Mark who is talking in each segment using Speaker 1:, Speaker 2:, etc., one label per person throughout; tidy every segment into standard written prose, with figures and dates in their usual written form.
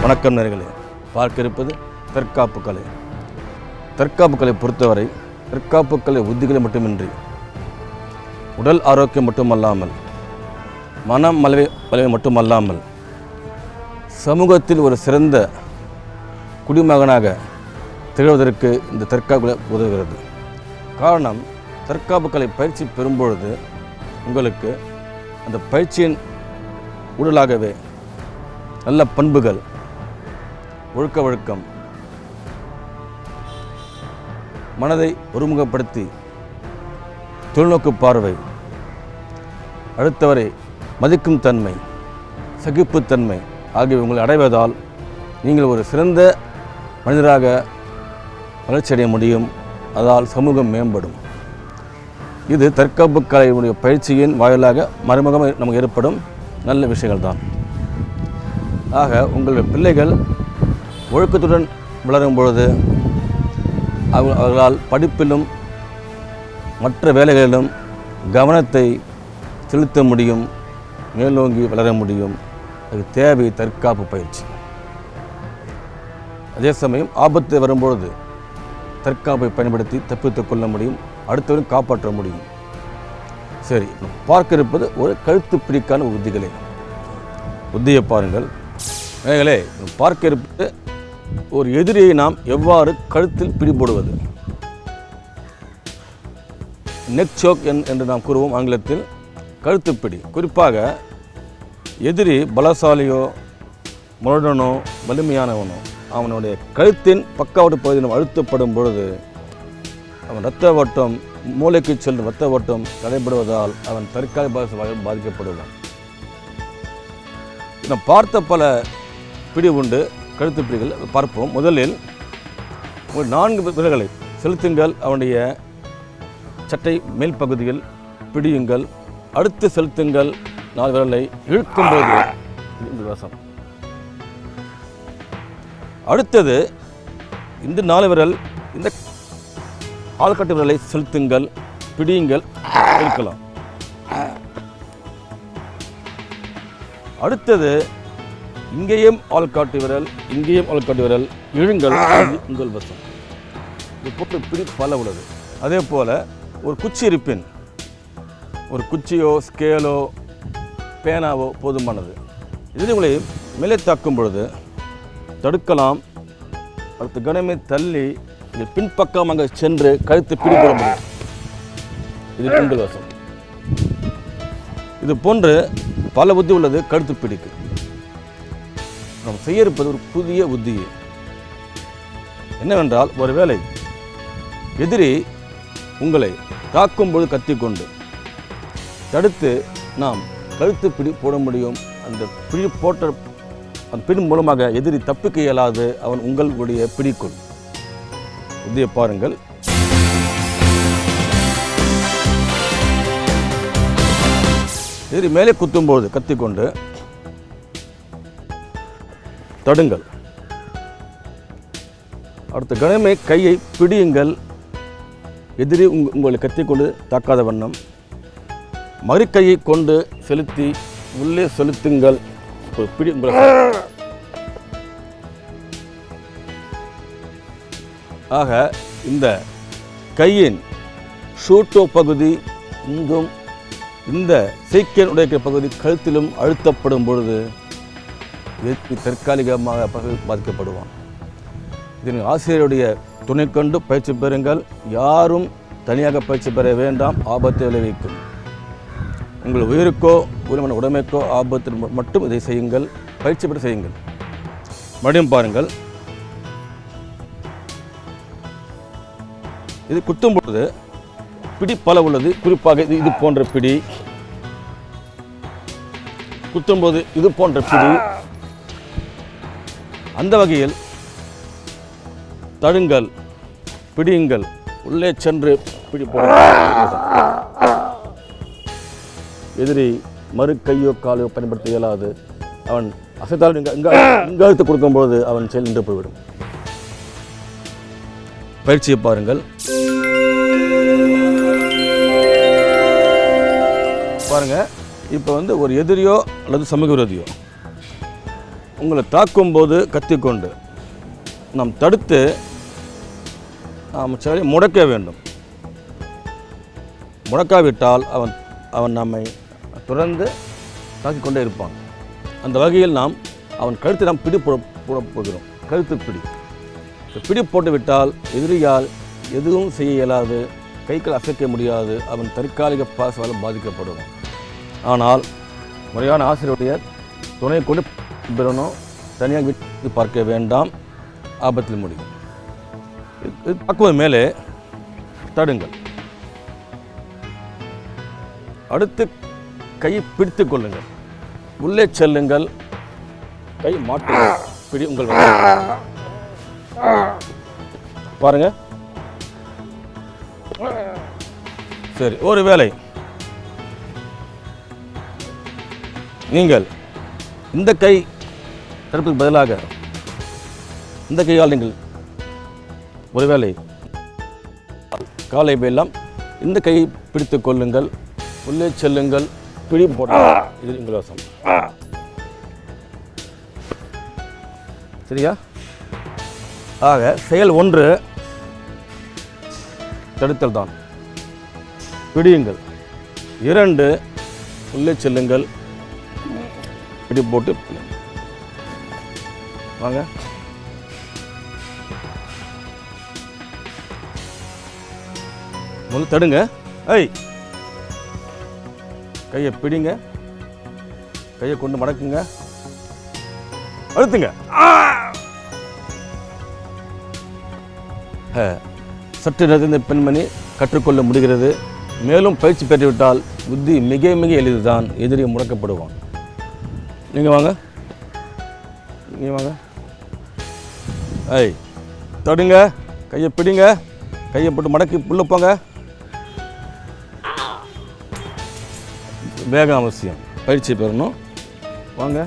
Speaker 1: வணக்கம் நேயர்களே, பார்க்க இருப்பது தற்காப்பு கலை. தற்காப்பு கலை பொறுத்தவரை தற்காப்பு கலை உத்திகளை மட்டுமின்றி உடல் ஆரோக்கியம் மட்டுமல்லாமல் மனம் வலிமை மட்டுமல்லாமல் சமூகத்தில் ஒரு சிறந்த குடிமகனாக திகழ்வதற்கு இந்த தற்காப்பு கலை உதவுகிறது. காரணம், தற்காப்பு கலை பயிற்சி பெறும்பொழுது உங்களுக்கு அந்த பயிற்சியின் உடலாகவே நல்ல பண்புகள், ஒழுக்க வழக்கம், மனதை ஒருமுகப்படுத்தி தொலைநோக்கு பார்வை, அடுத்தவரை மதிக்கும் தன்மை, சகிப்புத்தன்மை ஆகியவை உங்களை அடைவதால் நீங்கள் ஒரு சிறந்த மனிதராக வளர்ச்சியடைய முடியும். அதால் சமூகம் மேம்படும். இது தற்காப்பு கலையுடைய பயிற்சியின் வாயிலாக மறைமுகமாக நமக்கு ஏற்படும் நல்ல விஷயங்கள் தான். ஆக உங்களுடைய பிள்ளைகள் ஒழுக்கத்துடன் வளரும் பொழுது அவர்களால் படிப்பிலும் மற்ற வேலைகளிலும் கவனத்தை செலுத்த முடியும், மேலோங்கி வளர முடியும். அது தேவை தற்காப்பு பயிற்சி. அதே சமயம் ஆபத்து வரும்பொழுது தற்காப்பை பயன்படுத்தி தப்பித்துக் கொள்ள முடியும், அடுத்தவரையும் காப்பாற்ற முடியும். சரி, பார்க்க இருப்பது ஒரு கழுத்து பிடிக்கான உத்திகளே. உத்தியை பாருங்கள் நேயர்களே. பார்க்க இருப்பது ஒரு எதிரியை நாம் எவ்வாறு கழுத்தில் பிடிபடுவது, நெக் சோக் என்று நாம் கூறுவோம் ஆங்கிலத்தில். கழுத்துப்பிடி. குறிப்பாக எதிரி பலசாலியோ முரடனோ வலிமையானவனோ அவனுடைய கழுத்தின் பக்கவாட்டு பகுதியில் அழுத்தப்படும் பொழுது அவன் இரத்த ஓட்டம், மூளைக்கு செல்லும் இரத்த ஓட்டம் தடைபடுவதால் அவன் தற்காலிக பாதிக்கப்படுவான். நாம் பார்த்த பல பிடி உண்டு, கழுத்து பிடிகள் பார்ப்போம். முதலில் ஒரு 4 விரல்களை செலுத்துங்கள், அவனுடைய சட்டை மேல் பகுதியில் பிடியுங்கள். அடுத்து செலுத்துங்கள் 4 விரலை இழுக்கும்போது இந்த வசம். அடுத்தது இந்த 4 விரல் இந்த ஆள்காட்டு விரலை செலுத்துங்கள், பிடியுங்கள், இழுக்கலாம். அடுத்தது இங்கேயும் ஆள்காட்டு விரல், இங்கேயும் ஆள்காட்டு விரல், இழுங்கள், உங்கள் வசம். இது போட்டு பிடி பல உள்ளது. அதே போல் ஒரு குச்சி இருப்பின், ஒரு குச்சியோ ஸ்கேலோ பேனாவோ போதுமானது. இதில் உங்களை மேலே தாக்கும் பொழுது தடுக்கலாம். அடுத்த கணமே தள்ளி இது பின்பக்கமாக சென்று கழுத்து பிடிபட முடியும். இது உங்கள் வசம். இது போன்று பல புத்தி உள்ளது கழுத்து பிடிக்கு. நாம் செய்ய இருப்பது ஒரு புதிய புத்தி என்னவென்றால், ஒருவேளை எதிரி உங்களை தாக்கும்போது கத்திக்கொண்டு தடுத்து நாம் கழுத்து பிடி போட முடியும். அந்த பிடி போட்ட அந்த பிடி மூலமாக எதிரி தப்பிக்க இயலாது, அவன் உங்களுடைய பிடிக்குள். புதிய பாருங்கள். எதிரி மேலே குத்தும்போது கத்திக்கொண்டு தடுங்கள். அடுத்த கணமே கையை பிடியுங்கள். எதிரி உங்களை கத்திக்கொண்டு தாக்காத வண்ணம் மறுக்கையை கொண்டு செலுத்தி உள்ளே செலுத்துங்கள். பிடி ஆக இந்த கையின் ஷூட்டோ பகுதி இங்கும், இந்த சீக்கியம் உடைய பகுதி கழுத்திலும் அழுத்தப்படும் பொழுது தற்காலிகமாக பாதிக்கப்படுவான். இதன் ஆசிரியருடைய துணை கொண்டு பயிற்சி பெறுங்கள். யாரும் தனியாக பயிற்சி பெற வேண்டாம், ஆபத்தை விளைவிக்கும். உங்கள் உயிருக்கோ உரிமையான உடைமைக்கோ ஆபத்தில் மட்டும் இதை செய்யுங்கள், பயிற்சி பெற செய்யுங்கள். மறுபடியும் பாருங்கள். இது குத்தும் பொழுது பிடி பல உள்ளது. குறிப்பாக இது போன்ற பிடி குத்தும்போது இது போன்ற பிடி. அந்த வகையில் தடுங்கள், பிடியுங்கள், உள்ளே சென்று பிடி போட. எதிரி மறு கையோ காலையோ பயன்படுத்த இயலாது. அவன் அசைத்தால் இங்க அழுத்து கொடுக்கும்போது அவன் செயல் நின்று போய்விடும். பயிற்சியை பாருங்கள். பாருங்க, இப்போ ஒரு எதிரியோ அல்லது சமூக விரோதியோ உங்களை தாக்கும்போது கத்திக்கொண்டு நாம் தடுத்து நாம் சரி முடக்க வேண்டும். முடக்காவிட்டால் அவன் நம்மை தொடர்ந்து தாக்கிக் கொண்டே இருப்பான். அந்த வகையில் அவன் கழுத்தை நாம் பிடி போட போகிறோம். கழுத்து பிடி போட்டு விட்டால் எதிரியால் எதுவும் செய்ய இயலாது, கைகள் அசைக்க முடியாது, அவன் தற்காலிக பாசவால் பாதிக்கப்படுவான். ஆனால் முறையான ஆசிரியருடைய துணை கொண்டு பெறணும். தனியாக விட்டு பார்க்க வேண்டாம், ஆபத்தில் முடியும். இது தாக்குவது மேலே தடுங்கள். அடுத்து கையை பிடித்து கொள்ளுங்கள், உள்ளே செல்லுங்கள், கை மாட்டு பிடி உங்கள் பாருங்க. சரி, ஒரு வேளை நீங்கள் இந்த கை தடுப்புக்கு பதிலாக இந்த கையால் நீங்கள் ஒருவேளை காலை எல்லாம் இந்த கையை பிடித்து கொள்ளுங்கள், உள்ளே செல்லுங்கள், பிடி போட. இது உங்கள் வசம். சரியா? ஆக செயல் 1 தடுத்தல் தான். பிடியுங்கள். 2 உள்ளே செல்லுங்கள், பிடி போட்டு வாங்க. முதல்ல தடுங்க. கையை பிடிங்க, கையை கொண்டு மடக்குங்க, அழுத்துங்க. சற்று நேரத்தில் இந்த பெண்மணி கற்றுக்கொள்ள முடிகிறது. மேலும் பயிற்சி பெற்றுவிட்டால் புத்தி மிக மிக எளிதுதான், எதிரி முடக்கப்படுவான். நீங்கள் வாங்க, நீங்கள் வாங்க. தடுங்க, கையை பிடிங்க, கையை போட்டு மடக்கி உள்ள போங்க. வேகம் அவசியம், பயிற்சி பெறணும். வாங்க.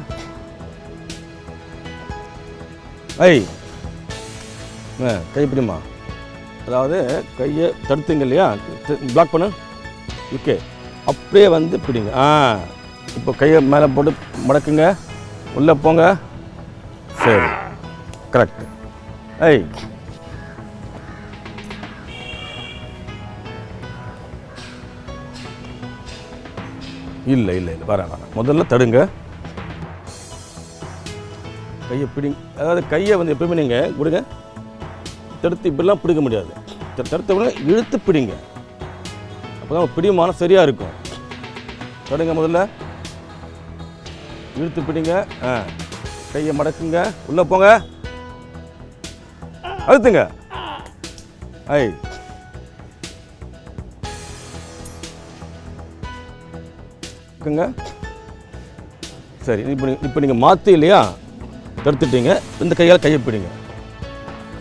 Speaker 1: கை பிடிமா, அதாவது கையை தடுத்துங்க இல்லையா, பிளாக் பண்ணு. ஓகே, அப்படியே வந்து பிடிங்க. இப்போ கையை மேலே போட்டு மடக்குங்க, உள்ளே போங்க. சரி, கரெக்ட். இல்லை இல்லை இல்லை, வரேன். முதல்ல தடுங்க, கையை பிடிங்க. அதாவது கையை வந்து எப்பவுமே நீங்கள் கொடுங்க, தடுத்து இப்படிலாம் பிடிக்க முடியாது. தடுத்த உடனே இழுத்து பிடிங்க, அப்போ தான் பிடிமானம் சரியாக இருக்கும். தடுங்க, முதல்ல இழுத்து பிடிங்க. கையை மடக்குங்க, உள்ளே போங்க, அழுத்துங்க. சரி, இப்போ நீங்கள் மாற்றி இல்லையா, தடுத்துட்டீங்க. இந்த கையால் கையை பிடிங்க.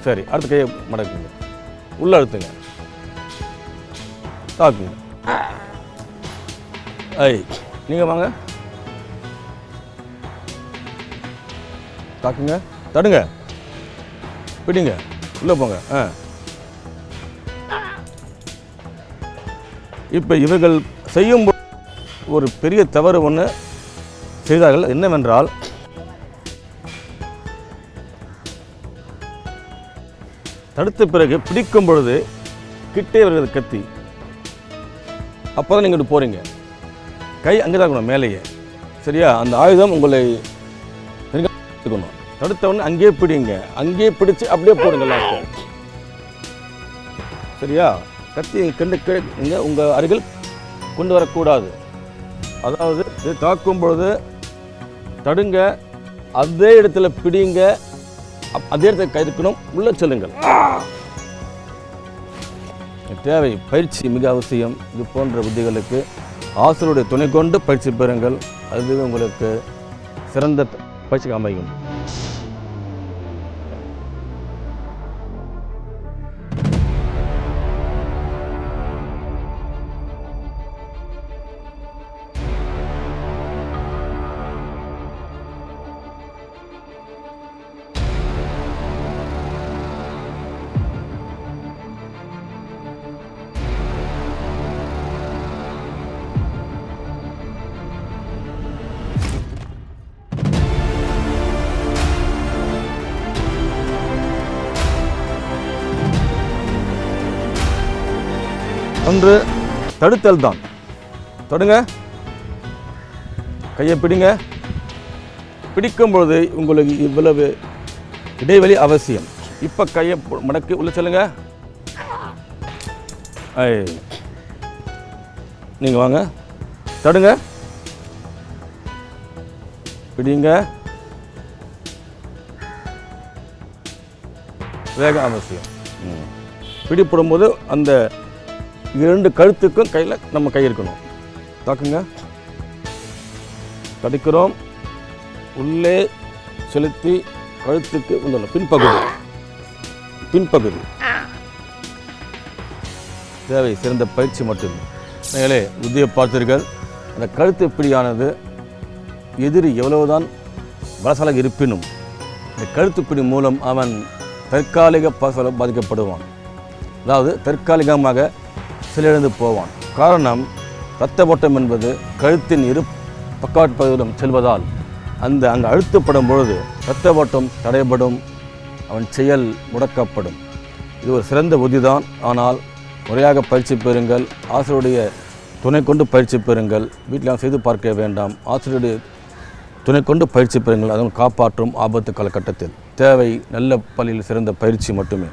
Speaker 1: சரி, அடுத்த கையை மடக்குங்க, உள்ள அழுத்துங்க, தாக்குங்க. நீங்கள் வாங்க, தாக்குங்க, தடுங்க, பிடிங்க, உள்ளே போங்க. இப்போ இவர்கள் செய்யும் ஒரு பெரிய தவறு ஒன்று செய்தார்கள். என்னவென்றால், தடுத்த பிறகு பிடிக்கும் பொழுது கிட்டே வருகிறது கத்தி. அப்போ தான் நீங்கள் போகிறீங்க. கை அங்கே தான் இருக்கணும், மேலேயே. சரியா? அந்த ஆயுதம் உங்களை இருக்கணும். தடுத்த உடனே அங்கேயே பிடிங்க, அங்கேயே பிடிச்சு அப்படியே போடுங்க லாஸ்ட். சரியா? கத்தி கண்டு உங்கள் அருகில் கொண்டு வரக்கூடாது. அதாவது இது தாக்கும் பொழுது தடுங்க, அதே இடத்துல பிடிங்க, அதே இடத்துல கை இருக்கணும், உள்ள செல்லுங்கள். தேவை பயிற்சி மிக அவசியம். இது போன்ற புத்திகளுக்கு ஆசிரியருடைய துணை கொண்டு பயிற்சி பெறுங்கள். அதுவே உங்களுக்கு சிறந்த பயிற்சிக்கு அமையும். ஒன்று தடுத்தல் தான். தொடுங்க, கையை பிடிங்க. பிடிக்கும் பொழுது உங்களுக்கு இவ்வளவு இடைவெளி அவசியம். இப்போ கையை மடக்கி உள்ள செல்லுங்க. நீங்கள் வாங்க, தடுங்க, பிடிங்க. வேகம் அவசியம். பிடிப்படும்போது அந்த 2 கழுத்துக்கும் கையில் நம்ம கை இருக்கணும். தாக்குங்க, தடுக்கிறோம், உள்ளே செலுத்தி கழுத்துக்கு உள்ளே பின்பகுதி தேவை சிறந்த பயிற்சி மட்டுமே. மேலே உத்தியை பார்த்தீர்கள். அந்த கழுத்து பிடியானது எதிரி எவ்வளவுதான் பலசாலாக இருப்பினும் இந்த கழுத்துப்பிடி மூலம் அவன் தற்காலிக பலசால பாதிக்கப்படுவான். அதாவது தற்காலிகமாக செயலிழந்து போவான். காரணம், இரத்த ஓட்டம் என்பது கழுத்தின் இரு பக்கவாட்டு பகுதியிலும் செல்வதால் அங்கே அழுத்தப்படும் பொழுது இரத்த ஓட்டம் தடைபடும், அவன் செயல் முடக்கப்படும். இது ஒரு சிறந்த உத்திதான். ஆனால் முறையாக பயிற்சி பெறுங்கள். ஆசிரியருடைய துணை கொண்டு பயிற்சி பெறுங்கள். வீட்டில் செய்து பார்க்க வேண்டாம். ஆசிரியருடைய துணை கொண்டு பயிற்சி பெறுங்கள். அதனால் காப்பாற்றும் ஆபத்து காலகட்டத்தில் தேவை நல்ல பள்ளியில் சிறந்த பயிற்சி மட்டுமே.